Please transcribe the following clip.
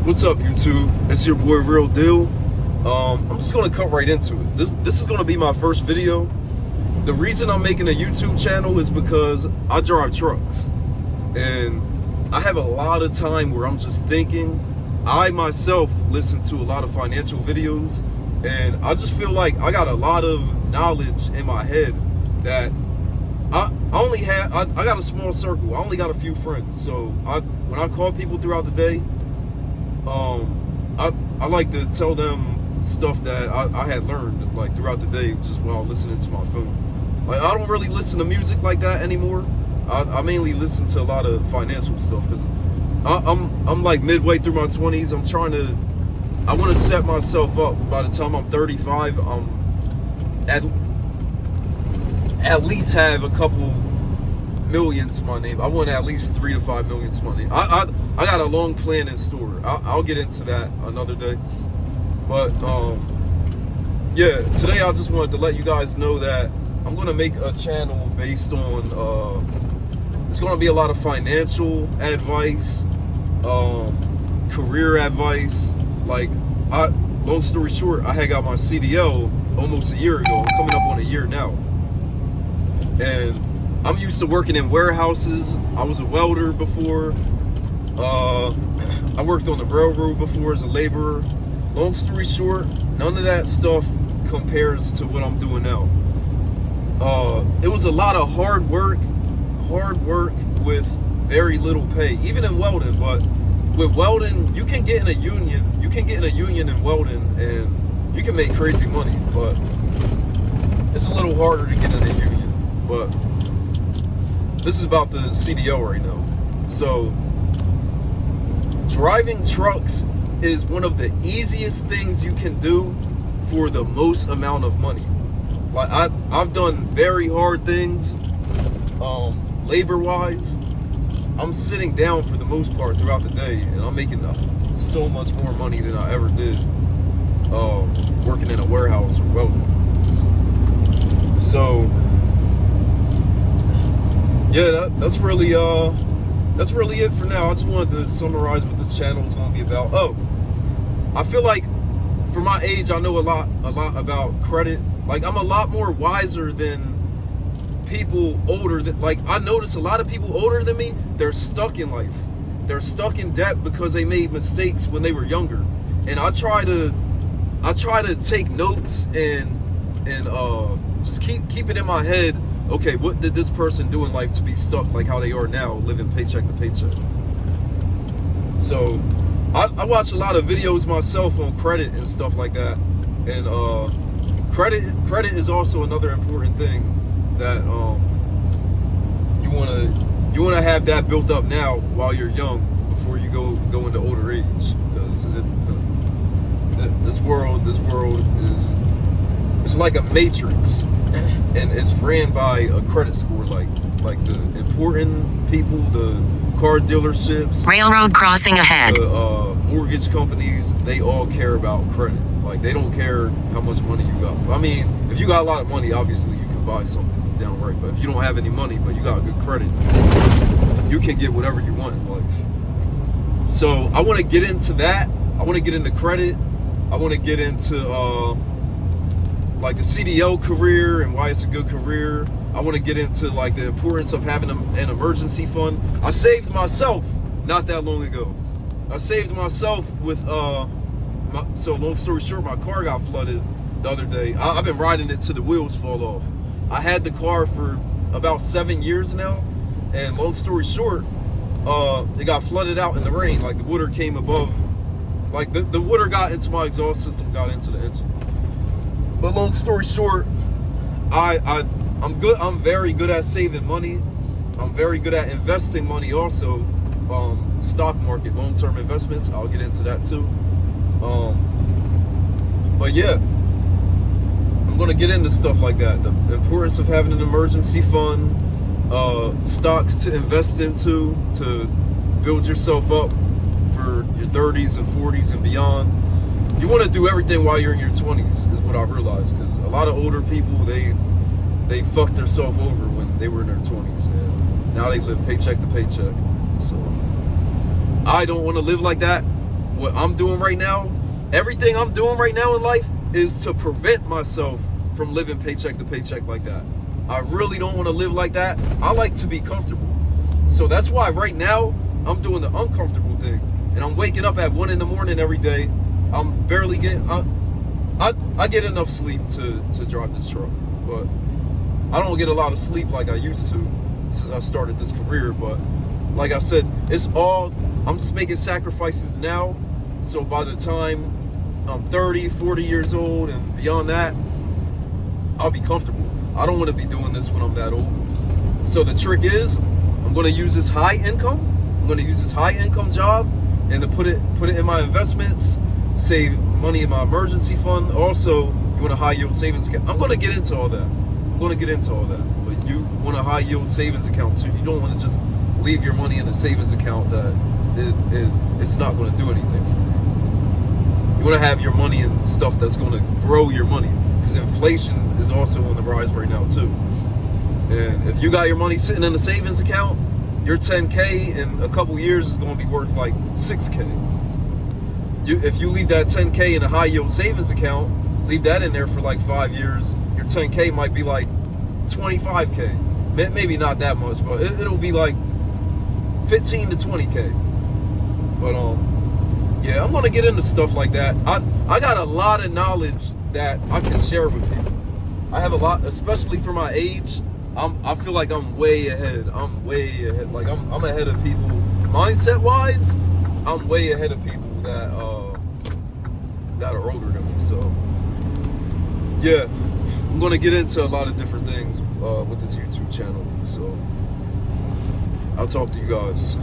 What's up, YouTube? It's your boy Real Deal. I'm just gonna cut right into it. This is gonna be my first video. The reason I'm making a YouTube channel is because I drive trucks, and I have a lot of time where I'm just thinking. I myself listen to a lot of financial videos, and I just feel like I got a lot of knowledge in my head that I got a small circle. I only got a few friends, so when I call people throughout the day, I like to tell them stuff that I had learned like throughout the day just while listening to my phone. Like, I don't really listen to music like that anymore. I mainly listen to a lot of financial stuff because I'm like midway through my 20s. I want to set myself up by the time I'm 35. At least have a couple million to my name. I want at least 3 to 5 million to my name. I got a long plan in store. I'll get into that another day. But yeah, today I just wanted to let you guys know that I'm gonna make a channel based on it's gonna be a lot of financial advice, career advice. Like, long story short, I had got my CDL almost a year ago. I'm coming up on a year now, and I'm used to working in warehouses. I was a welder before. I worked on the railroad before as a laborer. Long story short, none of that stuff compares to what I'm doing now. It was a lot of hard work with very little pay, even in welding. But with welding, you can get in a union. You can get in a union in welding, and you can make crazy money. But it's a little harder to get in a union. But this is about the CDL right now. So, driving trucks is one of the easiest things you can do for the most amount of money. Like, I've done very hard things, labor-wise. I'm sitting down for the most part throughout the day, and I'm making so much more money than I ever did working in a warehouse or welding. So, yeah, that's really it for now. I just wanted to summarize what this channel is going to be about. Oh, I feel like for my age, I know a lot about credit. Like, I'm a lot more wiser than people older than, like, I notice a lot of people older than me, they're stuck in life. They're stuck in debt because they made mistakes when they were younger. And I try to take notes and just keep it in my head. Okay, what did this person do in life to be stuck like how they are now, living paycheck to paycheck? So I watch a lot of videos myself on credit and stuff like that. And credit is also another important thing that you wanna have that built up now while you're young before you go into older age, because this world is, it's like a matrix, and it's ran by a credit score. Like the important people, the car dealerships, railroad crossing ahead, the mortgage companies, they all care about credit. Like, they don't care how much money you got. I mean, if you got a lot of money, obviously you can buy something downright. But if you don't have any money, but you got good credit, you can get whatever you want in life. So I want to get into that. I want to get into credit. I want to get into like the CDL career and why it's a good career. I want to get into like the importance of having an emergency fund. I saved myself not that long ago. I saved myself with so long story short, my car got flooded the other day. I've been riding it till the wheels fall off. I had the car for about 7 years now, and long story short, it got flooded out in the rain. Like, the water came above, like the water got into my exhaust system, got into the engine. But long story short, I'm good. I'm very good at saving money. I'm very good at investing money also. Stock market, long-term investments. I'll get into that too. But yeah, I'm gonna get into stuff like that. The importance of having an emergency fund, stocks to invest into to build yourself up for your 30s and 40s and beyond. You want to do everything while you're in your 20s, is what I've realized, because a lot of older people, they fucked themselves over when they were in their 20s, and now they live paycheck to paycheck. So I don't want to live like that. what I'm doing right now, everything I'm doing right now in life is to prevent myself from living paycheck to paycheck like that. I really don't want to live like that. I like to be comfortable. So that's why right now I'm doing the uncomfortable thing. And I'm waking up at 1 in the morning every day. I'm barely getting, I get enough sleep to drive this truck. But I don't get a lot of sleep like I used to since I started this career. But like I said, I'm just making sacrifices now. So by the time I'm 30, 40 years old and beyond that, I'll be comfortable. I don't want to be doing this when I'm that old. So the trick is, I'm going to use this high income. I'm going to use this high income job and to put it in my investments, save money in my emergency fund. Also, you want a high yield savings account. I'm going to get into all that. But you want a high yield savings account too. You don't want to just leave your money in a savings account that it's not going to do anything for you. You want to have your money in stuff that's going to grow your money, because inflation is also on the rise right now too. And if you got your money sitting in a savings account, your 10K in a couple years is going to be worth like 6K. If you leave that 10K in a high yield savings account, leave that in there for like 5 years, your 10K might be like 25K. Maybe not that much, but it'll be like 15 to 20K. But yeah, I'm gonna get into stuff like that. I got a lot of knowledge that I can share with people. I have a lot, especially for my age. I feel like I'm way ahead. Like I'm ahead of people mindset wise. I'm way ahead of people that are older than me. So yeah, I'm gonna get into a lot of different things with this YouTube channel. So I'll talk to you guys.